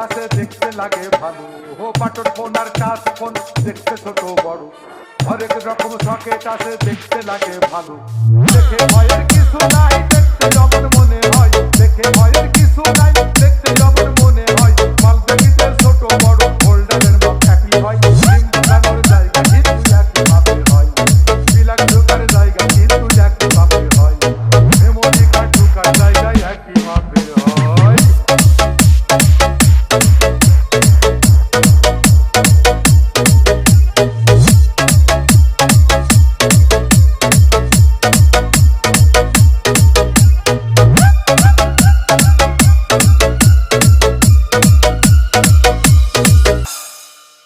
কাছে দেখতে লাগে ভালো। ও বাটন ফোন আর টাচ ফোন দেখতে ছোট বড়, হরেক রকম সকেট আছে দেখতে লাগে ভালো। দেখে ভয়ের কিছু নাই, দেখতে যেমন মনে হয়, দেখে ভয়ের কিছু নাই, দেখতে যেমন মনে হয়। মাল দেখিতে ছোট বড়, হোল্ডারের মাপ একই হয়। সিম ঢোকানোর জায়গা কিন্তু একই মাপের হয়, প্লাগ ঢোকার জায়গা কিন্তু একই মাপের হয়, মেমোরি কার্ড ঢোকার জায়গায় একই মাপের হয়।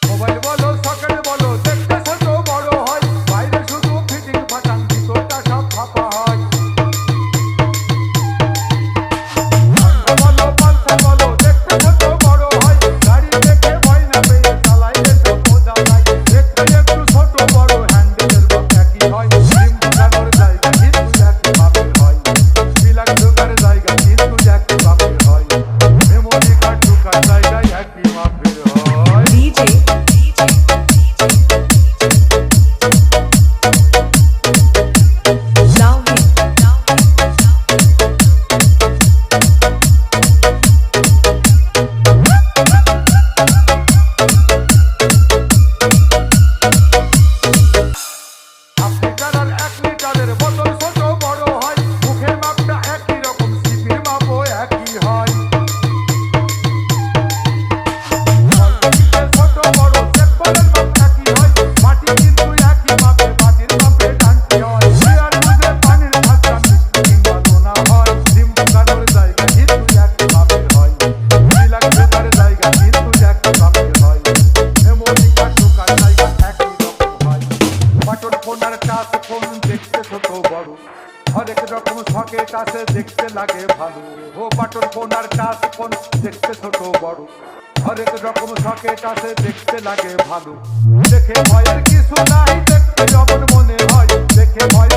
মোবাইল বলো সকেট বলো দেখতে ছোট বড় হয়, বাইরে শুধু ফিটিং ফাটাং ভিতরটা সব ফাঁপা হয়। বলো পালসার বলো দেখতে ছোট বড় হয়, গাড়ি দেখে ভয় না পেয়ে চালাইলে সব বোঝা যায়। দেখতে একটু ছোট বড়, হ্যান্ডেলের মাপ একই হয়, সিম ঢোকানোর জায়গা কিন্তু একই মাপের হয়, প্লাগ ঢোকার জায়গা কিন্তু একই মাপের হয়, মেমোরি কার্ড ঢোকার জায়গায় একই মাপের হয়। DJ Now আপনি জানান 1 লিটারের বোতল ছোট বড় হয়, মুখের মাপটা একই রকম, সিপির মাপও একই হয়। ছোট বড় চেকবলের মাপ একই হয়, মাটি কিন্তু একই মাপে, মাটির মাপে ডান্টি হয়। আর বুঝে পানির ধাক্কা মিষ্টি কিংবা নোনা হয়, সিম ঢোকানোর জায়গা কিন্তু একই মাপের হয়, প্লাগ ঢোকার জায়গা কিন্তু একই মাপের হয়, মেমোরি কার্ড ঢোকার জায়গা একই রকম হয়। বাটন ফোন আর টাচ ফোন দেখতে ছোট বড়, হরেক রকম সকেট আছে দেখতে লাগে ভালো। ও বাটন ফোন আর টাচ ফোন দেখতে ছোট বড়, হরেক রকম সকেট আছে দেখতে লাগে ভালো। দেখে ভয়ের কিছু নাই, দেখতে যেমন মনে হয়, দেখে ভয়ের